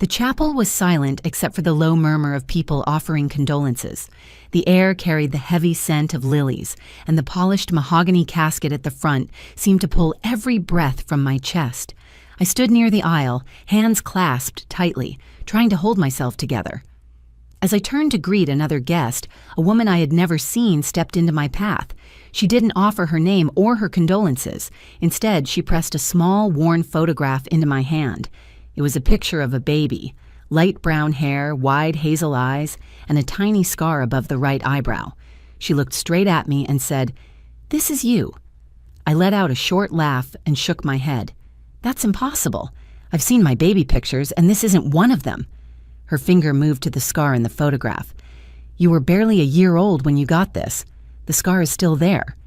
The chapel was silent except for the low murmur of people offering condolences. The air carried the heavy scent of lilies, and the polished mahogany casket at the front seemed to pull every breath from my chest. I stood near the aisle, hands clasped tightly, trying to hold myself together. As I turned to greet another guest, a woman I had never seen stepped into my path. She didn't offer her name or her condolences. Instead, she pressed a small, worn photograph into my hand. It was a picture of a baby, light brown hair, wide hazel eyes, and a tiny scar above the right eyebrow. She looked straight at me and said, "This is you." I let out a short laugh and shook my head. "That's impossible. I've seen my baby pictures, and this isn't one of them." Her finger moved to the scar in the photograph. "You were barely a year old when you got this. The scar is still there."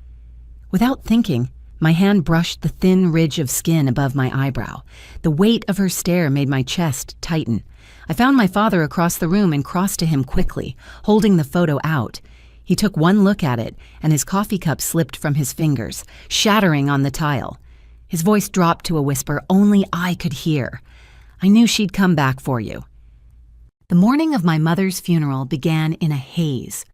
Without thinking, my hand brushed the thin ridge of skin above my eyebrow. The weight of her stare made my chest tighten. I found my father across the room and crossed to him quickly, holding the photo out. He took one look at it, and his coffee cup slipped from his fingers, shattering on the tile. His voice dropped to a whisper only I could hear. "I knew she'd come back for you." The morning of my mother's funeral began in a haze.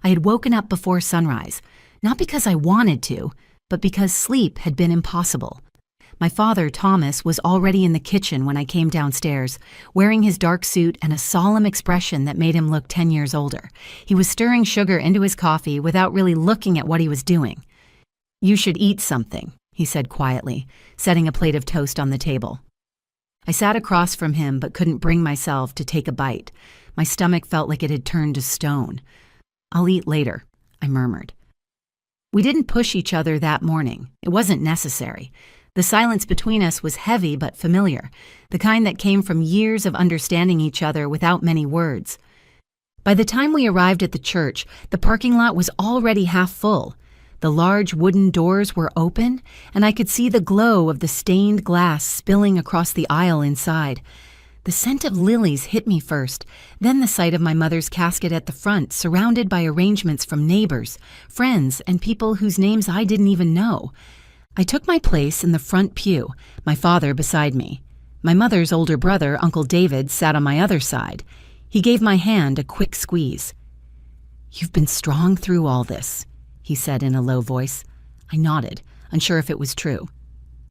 I had woken up before sunrise, not because I wanted to, but because sleep had been impossible. My father, Thomas, was already in the kitchen when I came downstairs, wearing his dark suit and a solemn expression that made him look 10 years older. He was stirring sugar into his coffee without really looking at what he was doing. "You should eat something," he said quietly, setting a plate of toast on the table. I sat across from him but couldn't bring myself to take a bite. My stomach felt like it had turned to stone. "I'll eat later," I murmured. We didn't push each other that morning. It wasn't necessary. The silence between us was heavy but familiar, the kind that came from years of understanding each other without many words. By the time we arrived at the church, the parking lot was already half full. The large wooden doors were open, and I could see the glow of the stained glass spilling across the aisle inside. The scent of lilies hit me first, then the sight of my mother's casket at the front, surrounded by arrangements from neighbors, friends, and people whose names I didn't even know. I took my place in the front pew, my father beside me. My mother's older brother, Uncle David, sat on my other side. He gave my hand a quick squeeze. "You've been strong through all this," he said in a low voice. I nodded, unsure if it was true.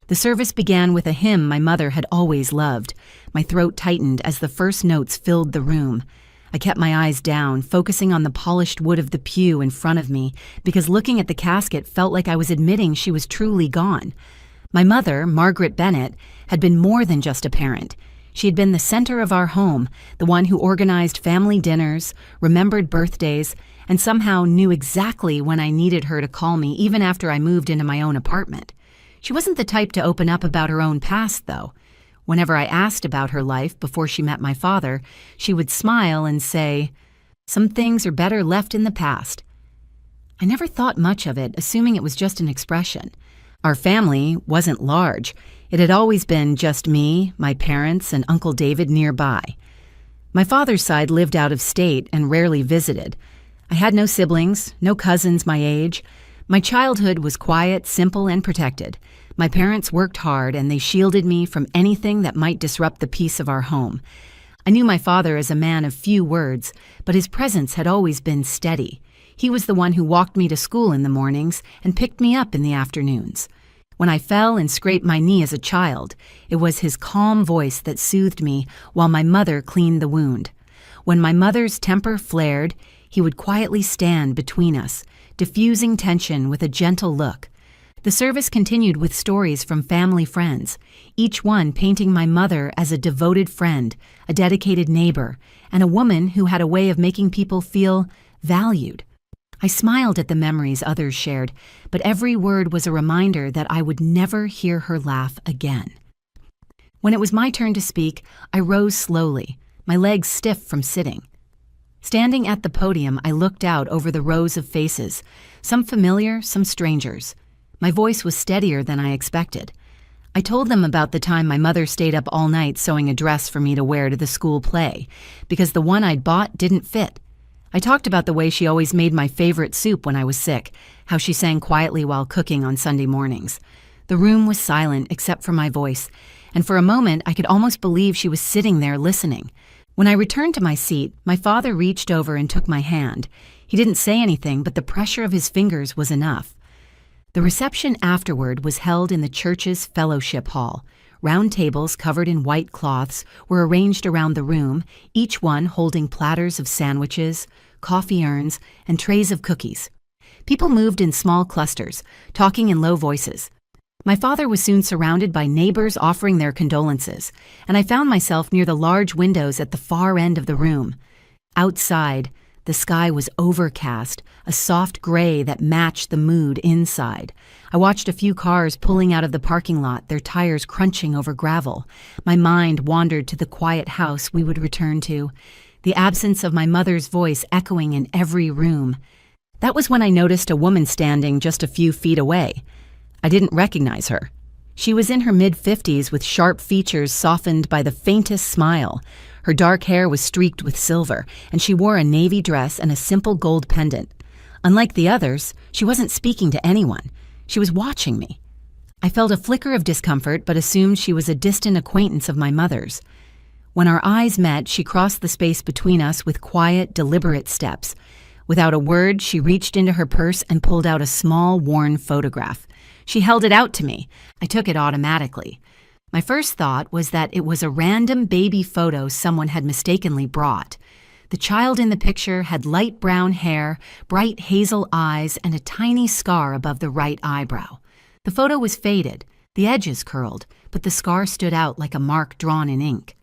The service began with a hymn my mother had always loved. My throat tightened as the first notes filled the room. I kept my eyes down, focusing on the polished wood of the pew in front of me, because looking at the casket felt like I was admitting she was truly gone. My mother, Margaret Bennett, had been more than just a parent. She had been the center of our home, the one who organized family dinners, remembered birthdays, and somehow knew exactly when I needed her to call me even after I moved into my own apartment. She wasn't the type to open up about her own past, though. Whenever I asked about her life before she met my father, she would smile and say, "Some things are better left in the past." I never thought much of it, assuming it was just an expression. Our family wasn't large. It had always been just me, my parents, and Uncle David nearby. My father's side lived out of state and rarely visited. I had no siblings, no cousins my age. My childhood was quiet, simple, and protected. My parents worked hard, and they shielded me from anything that might disrupt the peace of our home. I knew my father as a man of few words, but his presence had always been steady. He was the one who walked me to school in the mornings and picked me up in the afternoons. When I fell and scraped my knee as a child, it was his calm voice that soothed me while my mother cleaned the wound. When my mother's temper flared, he would quietly stand between us, diffusing tension with a gentle look. The service continued with stories from family friends, each one painting my mother as a devoted friend, a dedicated neighbor, and a woman who had a way of making people feel valued. I smiled at the memories others shared, but every word was a reminder that I would never hear her laugh again. When it was my turn to speak, I rose slowly, my legs stiff from sitting. Standing at the podium, I looked out over the rows of faces, some familiar, some strangers. My voice was steadier than I expected. I told them about the time my mother stayed up all night sewing a dress for me to wear to the school play, because the one I'd bought didn't fit. I talked about the way she always made my favorite soup when I was sick, how she sang quietly while cooking on Sunday mornings. The room was silent except for my voice, and for a moment I could almost believe she was sitting there listening. When I returned to my seat, my father reached over and took my hand. He didn't say anything, but the pressure of his fingers was enough. The reception afterward was held in the church's fellowship hall. Round tables covered in white cloths were arranged around the room, each one holding platters of sandwiches, coffee urns, and trays of cookies. People moved in small clusters, talking in low voices. My father was soon surrounded by neighbors offering their condolences, and I found myself near the large windows at the far end of the room. Outside, the sky was overcast, a soft gray that matched the mood inside. I watched a few cars pulling out of the parking lot, their tires crunching over gravel. My mind wandered to the quiet house we would return to, the absence of my mother's voice echoing in every room. That was when I noticed a woman standing just a few feet away. I didn't recognize her. She was in her mid-50s with sharp features softened by the faintest smile. Her dark hair was streaked with silver, and she wore a navy dress and a simple gold pendant. Unlike the others, she wasn't speaking to anyone. She was watching me. I felt a flicker of discomfort, but assumed she was a distant acquaintance of my mother's. When our eyes met, she crossed the space between us with quiet, deliberate steps. Without a word, she reached into her purse and pulled out a small, worn photograph. She held it out to me. I took it automatically. My first thought was that it was a random baby photo someone had mistakenly brought. The child in the picture had light brown hair, bright hazel eyes, and a tiny scar above the right eyebrow. The photo was faded, the edges curled, but the scar stood out like a mark drawn in ink.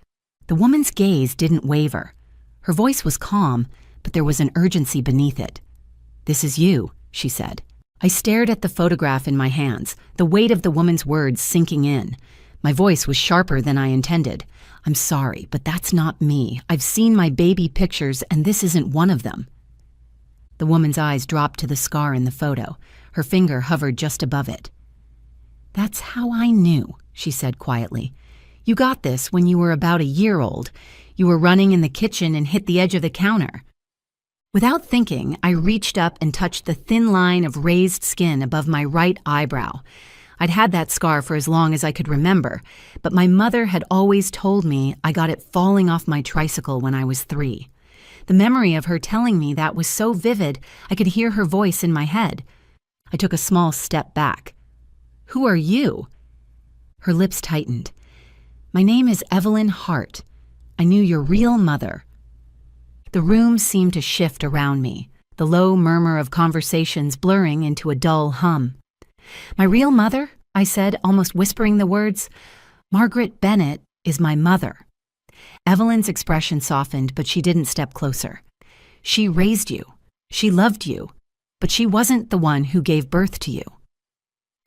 The woman's gaze didn't waver. Her voice was calm, but there was an urgency beneath it. "This is you," she said. I stared at the photograph in my hands, the weight of the woman's words sinking in. My voice was sharper than I intended. "I'm sorry, but that's not me. I've seen my baby pictures, and this isn't one of them." The woman's eyes dropped to the scar in the photo. Her finger hovered just above it. "That's how I knew," she said quietly. "You got this when you were about a year old. You were running in the kitchen and hit the edge of the counter." Without thinking, I reached up and touched the thin line of raised skin above my right eyebrow. I'd had that scar for as long as I could remember, but my mother had always told me I got it falling off my tricycle when I was 3. The memory of her telling me that was so vivid, I could hear her voice in my head. I took a small step back. "Who are you?" Her lips tightened. "My name is Evelyn Hart. I knew your real mother." The room seemed to shift around me, the low murmur of conversations blurring into a dull hum. "My real mother?" I said, almost whispering the words. "Margaret Bennett is my mother." Evelyn's expression softened, but she didn't step closer. "She raised you. She loved you. But she wasn't the one who gave birth to you."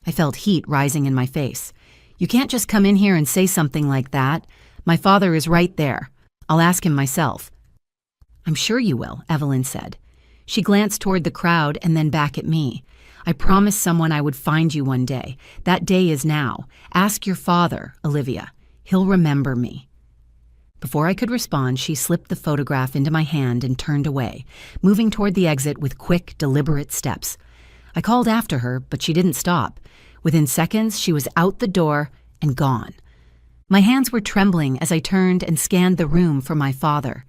I felt heat rising in my face. "You can't just come in here and say something like that. My father is right there. I'll ask him myself." "I'm sure you will," Evelyn said. She glanced toward the crowd and then back at me. "I promised someone I would find you one day. That day is now. Ask your father, Olivia. He'll remember me." Before I could respond, she slipped the photograph into my hand and turned away, moving toward the exit with quick, deliberate steps. I called after her, but she didn't stop. Within seconds, she was out the door and gone. My hands were trembling as I turned and scanned the room for my father.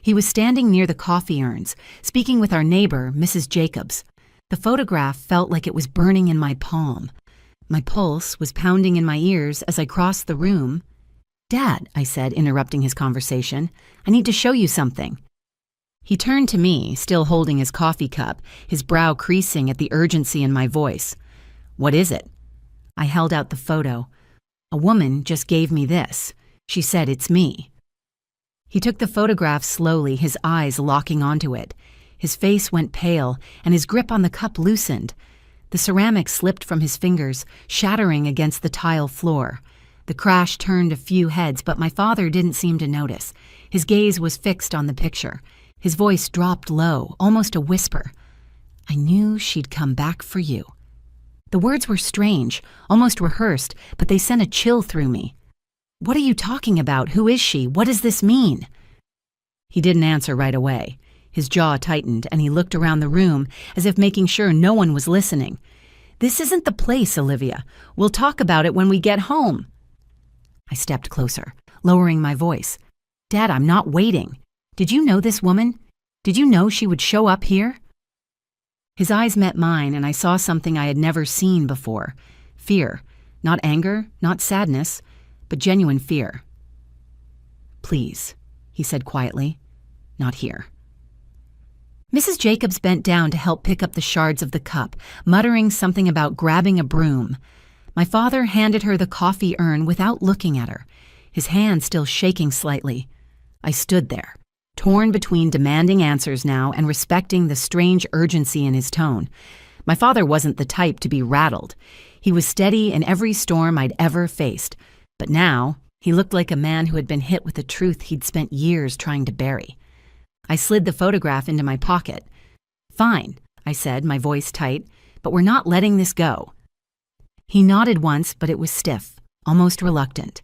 He was standing near the coffee urns, speaking with our neighbor, Mrs. Jacobs. The photograph felt like it was burning in my palm. My pulse was pounding in my ears as I crossed the room. "Dad," I said, interrupting his conversation, "I need to show you something." He turned to me, still holding his coffee cup, his brow creasing at the urgency in my voice. "What is it?" I held out the photo. "A woman just gave me this. She said it's me." He took the photograph slowly, his eyes locking onto it. His face went pale, and his grip on the cup loosened. The ceramic slipped from his fingers, shattering against the tile floor. The crash turned a few heads, but my father didn't seem to notice. His gaze was fixed on the picture. His voice dropped low, almost a whisper. "I knew she'd come back for you." The words were strange, almost rehearsed, but they sent a chill through me. "What are you talking about? Who is she? What does this mean?" He didn't answer right away. His jaw tightened, and he looked around the room as if making sure no one was listening. "This isn't the place, Olivia. We'll talk about it when we get home." I stepped closer, lowering my voice. Dad, I'm not waiting. Did you know this woman? Did you know she would show up here? His eyes met mine, and I saw something I had never seen before. Fear. Not anger, not sadness, but genuine fear. Please, he said quietly. Not here. Mrs. Jacobs bent down to help pick up the shards of the cup, muttering something about grabbing a broom. My father handed her the coffee urn without looking at her, his hand still shaking slightly. I stood there, torn between demanding answers now and respecting the strange urgency in his tone. My father wasn't the type to be rattled. He was steady in every storm I'd ever faced, but now he looked like a man who had been hit with a truth he'd spent years trying to bury. I slid the photograph into my pocket. Fine, I said, my voice tight, but we're not letting this go. He nodded once, but it was stiff, almost reluctant.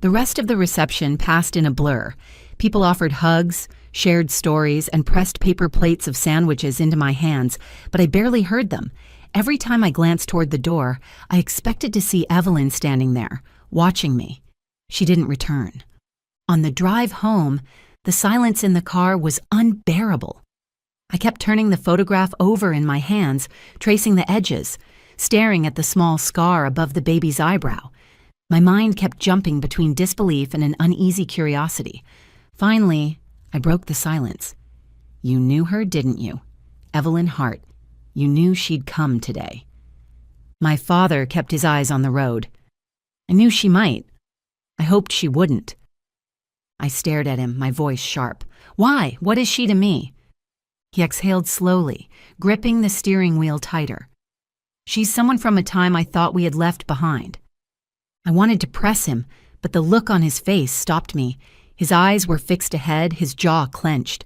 The rest of the reception passed in a blur. People offered hugs, shared stories, and pressed paper plates of sandwiches into my hands, but I barely heard them. Every time I glanced toward the door, I expected to see Evelyn standing there, watching me. She didn't return. On the drive home, the silence in the car was unbearable. I kept turning the photograph over in my hands, tracing the edges, staring at the small scar above the baby's eyebrow. My mind kept jumping between disbelief and an uneasy curiosity. Finally, I broke the silence. You knew her, didn't you? Evelyn Hart. You knew she'd come today. My father kept his eyes on the road. I knew she might. I hoped she wouldn't. I stared at him, my voice sharp. Why? What is she to me? He exhaled slowly, gripping the steering wheel tighter. She's someone from a time I thought we had left behind. I wanted to press him, but the look on his face stopped me. His eyes were fixed ahead, his jaw clenched.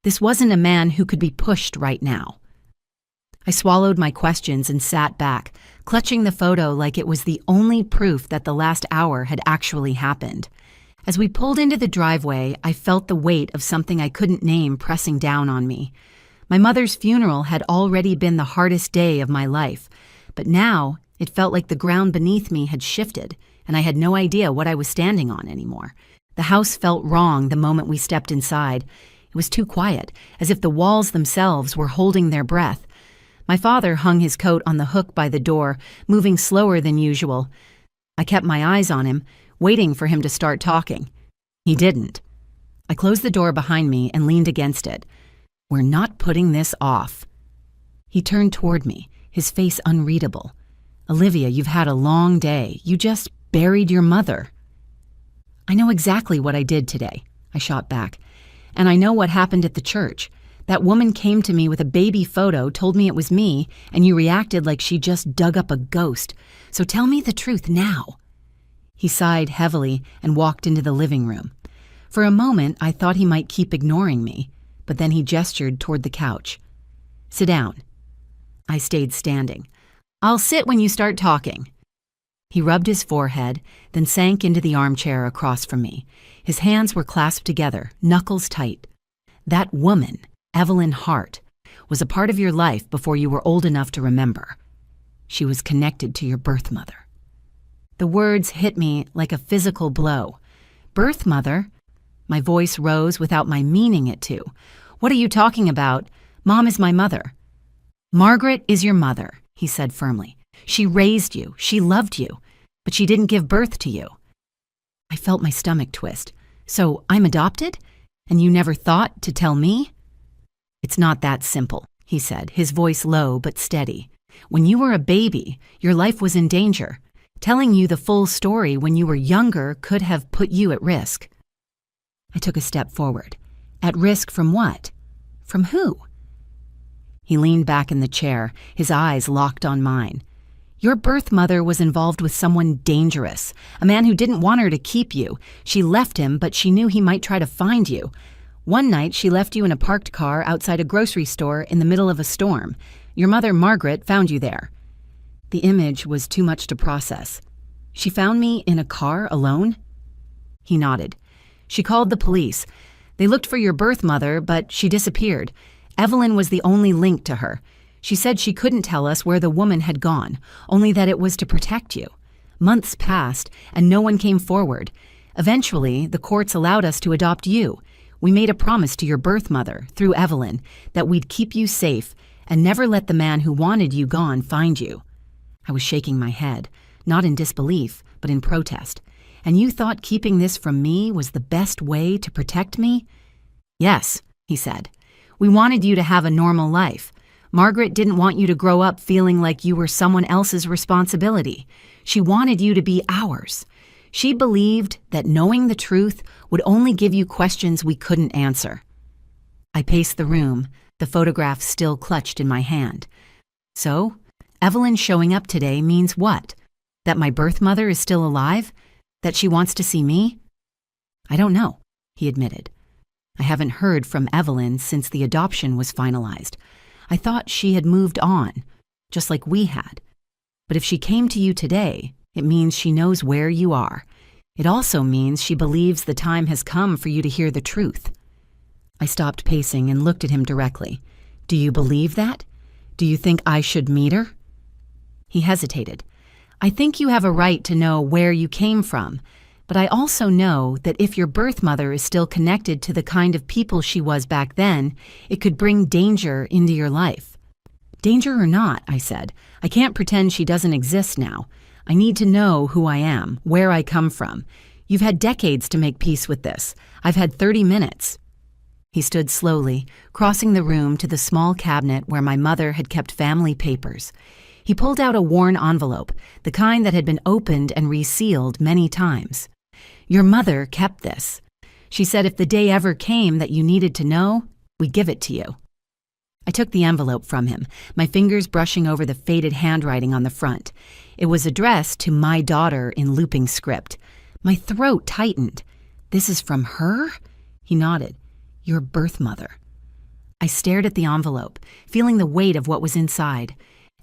This wasn't a man who could be pushed right now. I swallowed my questions and sat back, clutching the photo like it was the only proof that the last hour had actually happened. As we pulled into the driveway, I felt the weight of something I couldn't name pressing down on me. My mother's funeral had already been the hardest day of my life, but now it felt like the ground beneath me had shifted, and I had no idea what I was standing on anymore. The house felt wrong the moment we stepped inside. It was too quiet, as if the walls themselves were holding their breath. My father hung his coat on the hook by the door, moving slower than usual. I kept my eyes on him, waiting for him to start talking. He didn't. I closed the door behind me and leaned against it. We're not putting this off. He turned toward me, his face unreadable. Olivia, you've had a long day. You just buried your mother. I know exactly what I did today, I shot back. And I know what happened at the church. That woman came to me with a baby photo, told me it was me, and you reacted like she just dug up a ghost. So tell me the truth now. He sighed heavily and walked into the living room. For a moment, I thought he might keep ignoring me, but then he gestured toward the couch. Sit down. I stayed standing. I'll sit when you start talking. He rubbed his forehead, then sank into the armchair across from me. His hands were clasped together, knuckles tight. That woman, Evelyn Hart, was a part of your life before you were old enough to remember. She was connected to your birth mother. The words hit me like a physical blow. Birth mother? My voice rose without my meaning it to. What are you talking about? Mom is my mother. Margaret is your mother, he said firmly. She raised you, she loved you, but she didn't give birth to you. I felt my stomach twist. So I'm adopted? And you never thought to tell me? It's not that simple, he said, his voice low but steady. When you were a baby, your life was in danger. Telling you the full story when you were younger could have put you at risk. I took a step forward. At risk from what? From who? He leaned back in the chair, his eyes locked on mine. Your birth mother was involved with someone dangerous, a man who didn't want her to keep you. She left him, but she knew he might try to find you. One night, she left you in a parked car outside a grocery store in the middle of a storm. Your mother, Margaret, found you there. The image was too much to process. She found me in a car alone? He nodded. She called the police. They looked for your birth mother, but she disappeared. Evelyn was the only link to her. She said she couldn't tell us where the woman had gone, only that it was to protect you. Months passed, and no one came forward. Eventually, the courts allowed us to adopt you. We made a promise to your birth mother, through Evelyn, that we'd keep you safe and never let the man who wanted you gone find you. I was shaking my head, not in disbelief, but in protest. And you thought keeping this from me was the best way to protect me? Yes, he said. We wanted you to have a normal life. Margaret didn't want you to grow up feeling like you were someone else's responsibility. She wanted you to be ours. She believed that knowing the truth would only give you questions we couldn't answer. I paced the room, the photograph still clutched in my hand. So, Evelyn showing up today means what? That my birth mother is still alive? That she wants to see me? I don't know, he admitted. I haven't heard from Evelyn since the adoption was finalized. I thought she had moved on, just like we had. But if she came to you today, it means she knows where you are. It also means she believes the time has come for you to hear the truth. I stopped pacing and looked at him directly. Do you believe that? Do you think I should meet her? He hesitated. I think you have a right to know where you came from, but I also know that if your birth mother is still connected to the kind of people she was back then, it could bring danger into your life. Danger or not, I said, I can't pretend she doesn't exist now. I need to know who I am, where I come from. You've had decades to make peace with this. I've had 30 minutes. He stood slowly, crossing the room to the small cabinet where my mother had kept family papers. He pulled out a worn envelope, the kind that had been opened and resealed many times. Your mother kept this. She said if the day ever came that you needed to know, we'd give it to you. I took the envelope from him, my fingers brushing over the faded handwriting on the front. It was addressed to my daughter in looping script. My throat tightened. This is from her? He nodded. Your birth mother. I stared at the envelope, feeling the weight of what was inside.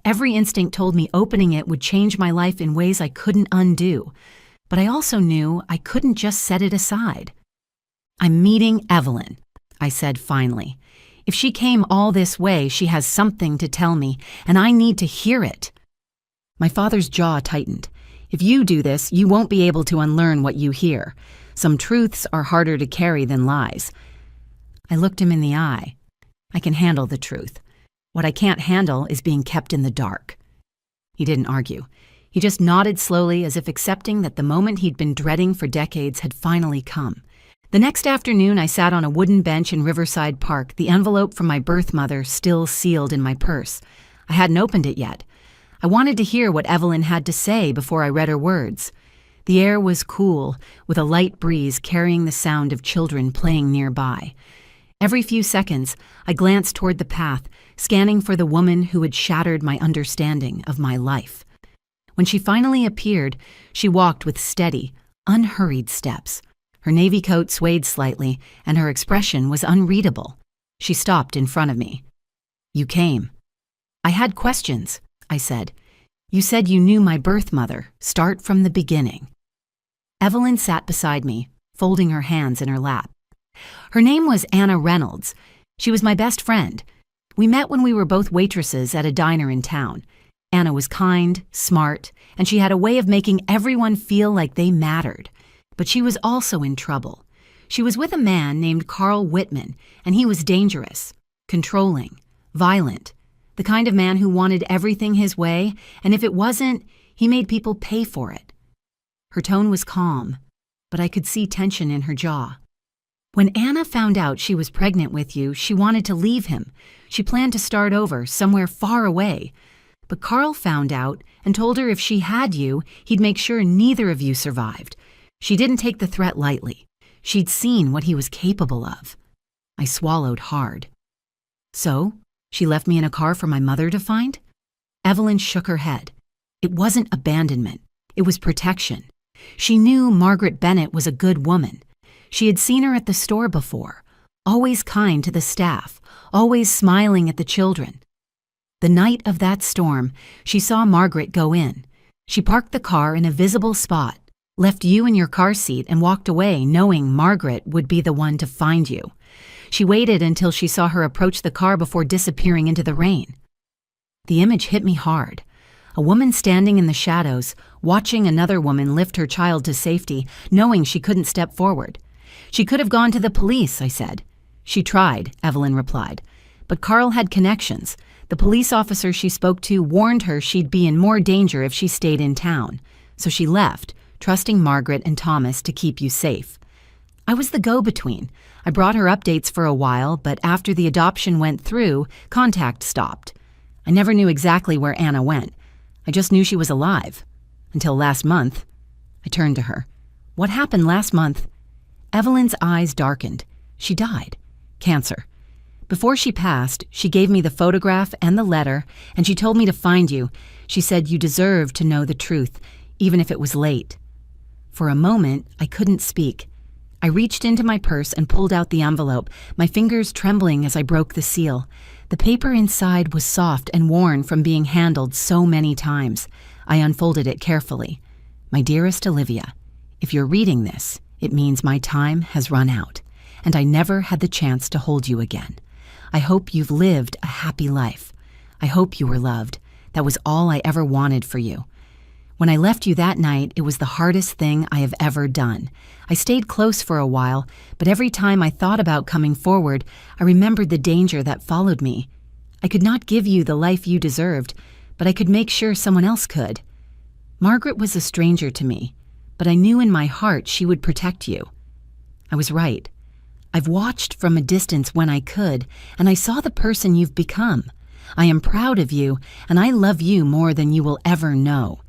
Every instinct told me opening it would change my life in ways I couldn't undo. But I also knew I couldn't just set it aside. I'm meeting Evelyn, I said finally. If she came all this way, she has something to tell me, and I need to hear it. My father's jaw tightened. If you do this, you won't be able to unlearn what you hear. Some truths are harder to carry than lies. I looked him in the eye. I can handle the truth. What I can't handle is being kept in the dark. He didn't argue. He just nodded slowly as if accepting that the moment he'd been dreading for decades had finally come. The next afternoon, I sat on a wooden bench in Riverside Park, the envelope from my birth mother still sealed in my purse. I hadn't opened it yet. I wanted to hear what Evelyn had to say before I read her words. The air was cool, with a light breeze carrying the sound of children playing nearby. Every few seconds, I glanced toward the path, scanning for the woman who had shattered my understanding of my life. When she finally appeared, she walked with steady, unhurried steps. Her navy coat swayed slightly, and her expression was unreadable. She stopped in front of me. You came. I had questions, I said. You said you knew my birth mother. Start from the beginning. Evelyn sat beside me, folding her hands in her lap. Her name was Anna Reynolds. She was my best friend. We met when we were both waitresses at a diner in town. Anna was kind, smart, and she had a way of making everyone feel like they mattered. But she was also in trouble. She was with a man named Carl Whitman, and he was dangerous, controlling, violent, the kind of man who wanted everything his way, and if it wasn't, he made people pay for it. Her tone was calm, but I could see tension in her jaw. When Anna found out she was pregnant with you, she wanted to leave him. She planned to start over, somewhere far away. But Carl found out and told her if she had you, he'd make sure neither of you survived. She didn't take the threat lightly. She'd seen what he was capable of. I swallowed hard. So, she left me in a car for my mother to find? Evelyn shook her head. It wasn't abandonment. It was protection. She knew Margaret Bennett was a good woman. She had seen her at the store before, always kind to the staff, always smiling at the children. The night of that storm, she saw Margaret go in. She parked the car in a visible spot, left you in your car seat, and walked away knowing Margaret would be the one to find you. She waited until she saw her approach the car before disappearing into the rain. The image hit me hard. A woman standing in the shadows, watching another woman lift her child to safety, knowing she couldn't step forward. She could have gone to the police, I said. She tried, Evelyn replied. But Carl had connections. The police officer she spoke to warned her she'd be in more danger if she stayed in town. So she left, trusting Margaret and Thomas to keep you safe. I was the go-between. I brought her updates for a while, but after the adoption went through, contact stopped. I never knew exactly where Anna went. I just knew she was alive. Until last month. I turned to her. What happened last month? Evelyn's eyes darkened. She died. Cancer. Before she passed, she gave me the photograph and the letter, and she told me to find you. She said you deserved to know the truth, even if it was late. For a moment, I couldn't speak. I reached into my purse and pulled out the envelope, my fingers trembling as I broke the seal. The paper inside was soft and worn from being handled so many times. I unfolded it carefully. My dearest Olivia, if you're reading this, it means my time has run out, and I never had the chance to hold you again. I hope you've lived a happy life. I hope you were loved. That was all I ever wanted for you. When I left you that night, it was the hardest thing I have ever done. I stayed close for a while, but every time I thought about coming forward, I remembered the danger that followed me. I could not give you the life you deserved, but I could make sure someone else could. Margaret was a stranger to me, but I knew in my heart she would protect you. I was right. I've watched from a distance when I could, and I saw the person you've become. I am proud of you, and I love you more than you will ever know.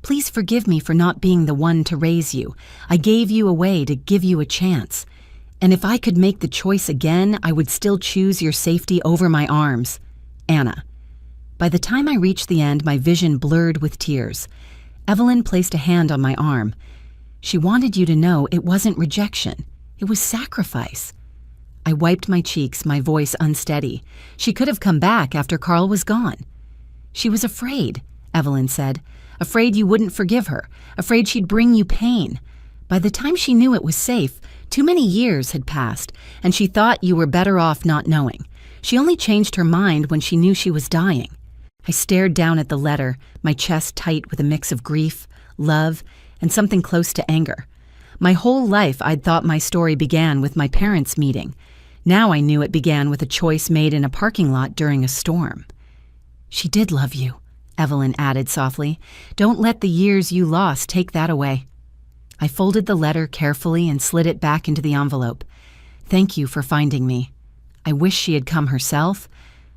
Please forgive me for not being the one to raise you. I gave you away to give you a chance. And if I could make the choice again, I would still choose your safety over my arms. Anna. By the time I reached the end, my vision blurred with tears. Evelyn placed a hand on my arm. She wanted you to know it wasn't rejection. It was sacrifice. I wiped my cheeks, my voice unsteady. She could have come back after Carl was gone. She was afraid, Evelyn said. Afraid you wouldn't forgive her. Afraid she'd bring you pain. By the time she knew it was safe, too many years had passed, and she thought you were better off not knowing. She only changed her mind when she knew she was dying. I stared down at the letter, my chest tight with a mix of grief, love, and something close to anger. My whole life I'd thought my story began with my parents' meeting. Now I knew it began with a choice made in a parking lot during a storm. She did love you, Evelyn added softly. Don't let the years you lost take that away. I folded the letter carefully and slid it back into the envelope. Thank you for finding me. I wish she had come herself,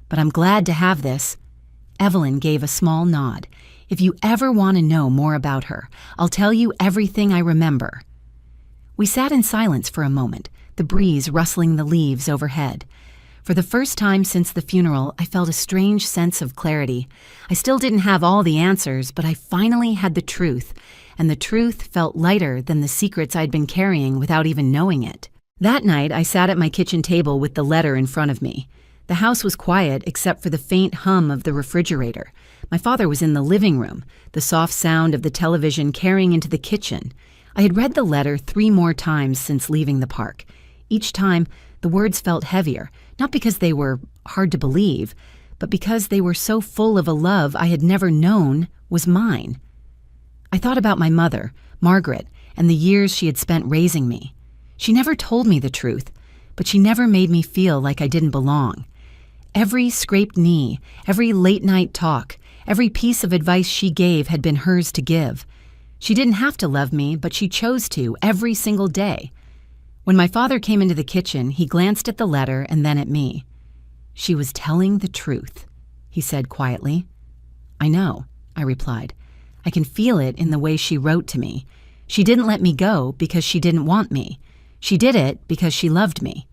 but I'm glad to have this. Evelyn gave a small nod. If you ever want to know more about her, I'll tell you everything I remember. We sat in silence for a moment, the breeze rustling the leaves overhead. For the first time since the funeral, I felt a strange sense of clarity. I still didn't have all the answers, but I finally had the truth, and the truth felt lighter than the secrets I'd been carrying without even knowing it. That night, I sat at my kitchen table with the letter in front of me. The house was quiet except for the faint hum of the refrigerator. My father was in the living room, the soft sound of the television carrying into the kitchen. I had read the letter 3 more times since leaving the park. Each time, the words felt heavier, not because they were hard to believe, but because they were so full of a love I had never known was mine. I thought about my mother, Margaret, and the years she had spent raising me. She never told me the truth, but she never made me feel like I didn't belong. Every scraped knee, every late-night talk, every piece of advice she gave had been hers to give. She didn't have to love me, but she chose to every single day. When my father came into the kitchen, he glanced at the letter and then at me. She was telling the truth, he said quietly. I know, I replied. I can feel it in the way she wrote to me. She didn't let me go because she didn't want me. She did it because she loved me.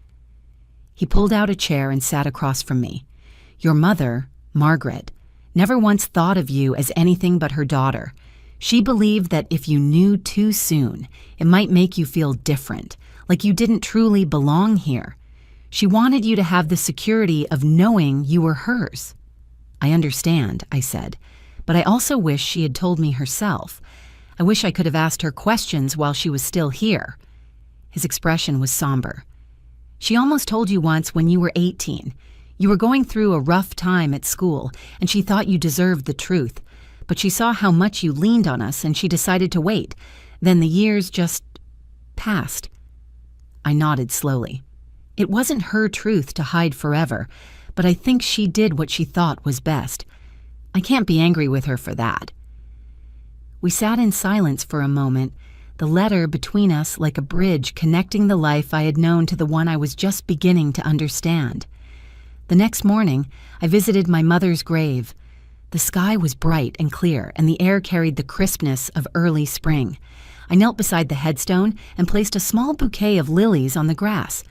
He pulled out a chair and sat across from me. Your mother, Margaret, never once thought of you as anything but her daughter. She believed that if you knew too soon, it might make you feel different, like you didn't truly belong here. She wanted you to have the security of knowing you were hers. I understand, I said, but I also wish she had told me herself. I wish I could have asked her questions while she was still here. His expression was somber. She almost told you once when you were 18. You were going through a rough time at school, and she thought you deserved the truth. but she saw how much you leaned on us and she decided to wait. Then the years just passed. I nodded slowly. It wasn't her truth to hide forever, but I think she did what she thought was best. I can't be angry with her for that. We sat in silence for a moment, the letter between us like a bridge connecting the life I had known to the one I was just beginning to understand. The next morning, I visited my mother's grave. The sky was bright and clear, and the air carried the crispness of early spring. I knelt beside the headstone and placed a small bouquet of lilies on the grass.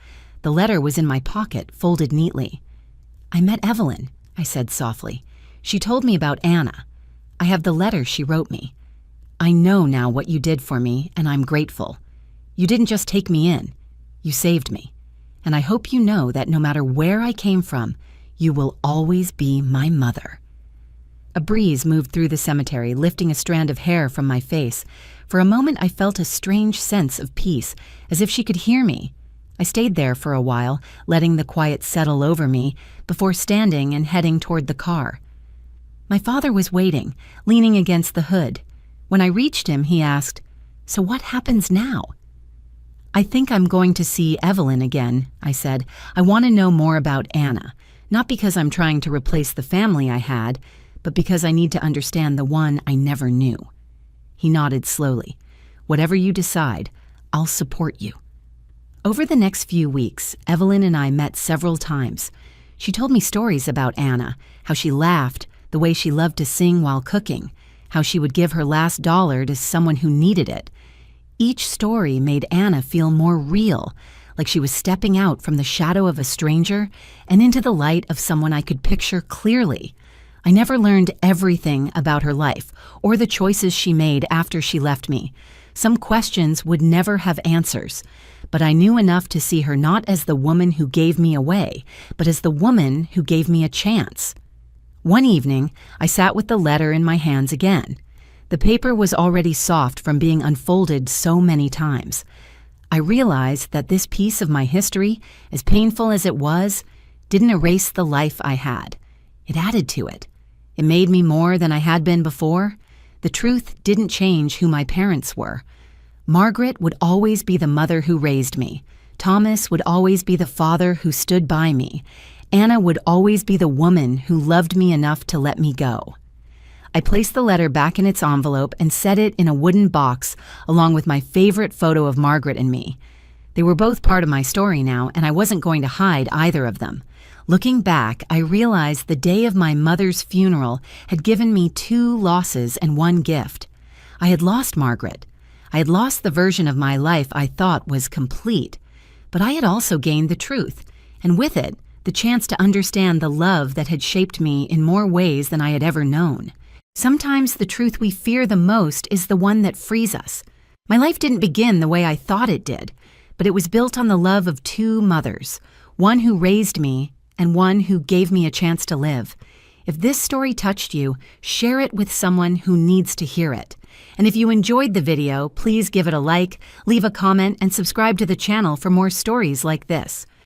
The letter was in my pocket, folded neatly. "I met Evelyn," I said softly. "She told me about Anna. I have the letter she wrote me. I know now what you did for me, and I'm grateful. You didn't just take me in. You saved me. And I hope you know that no matter where I came from, you will always be my mother." A breeze moved through the cemetery, lifting a strand of hair from my face. For a moment, I felt a strange sense of peace, as if she could hear me. I stayed there for a while, letting the quiet settle over me, before standing and heading toward the car. My father was waiting, leaning against the hood. When I reached him, he asked, "So what happens now?" "I think I'm going to see Evelyn again," I said. "I want to know more about Anna, not because I'm trying to replace the family I had, but because I need to understand the one I never knew." He nodded slowly. "Whatever you decide, I'll support you." Over the next few weeks, Evelyn and I met several times. She told me stories about Anna, how she laughed, the way she loved to sing while cooking, how she would give her last dollar to someone who needed it. Each story made Anna feel more real, like she was stepping out from the shadow of a stranger and into the light of someone I could picture clearly. I never learned everything about her life or the choices she made after she left me. Some questions would never have answers, but I knew enough to see her not as the woman who gave me away, but as the woman who gave me a chance. One evening, I sat with the letter in my hands again. The paper was already soft from being unfolded so many times. I realized that this piece of my history, as painful as it was, didn't erase the life I had. It added to it. It made me more than I had been before. The truth didn't change who my parents were. Margaret would always be the mother who raised me. Thomas would always be the father who stood by me. Anna would always be the woman who loved me enough to let me go. I placed the letter back in its envelope and set it in a wooden box along with my favorite photo of Margaret and me. They were both part of my story now, and I wasn't going to hide either of them. Looking back, I realized the day of my mother's funeral had given me 2 losses and 1 gift. I had lost Margaret. I had lost the version of my life I thought was complete. But I had also gained the truth, and with it, the chance to understand the love that had shaped me in more ways than I had ever known. Sometimes the truth we fear the most is the one that frees us. My life didn't begin the way I thought it did, but it was built on the love of 2 mothers, one who raised me and one who gave me a chance to live. If this story touched you, share it with someone who needs to hear it. And if you enjoyed the video, please give it a like, leave a comment, and subscribe to the channel for more stories like this.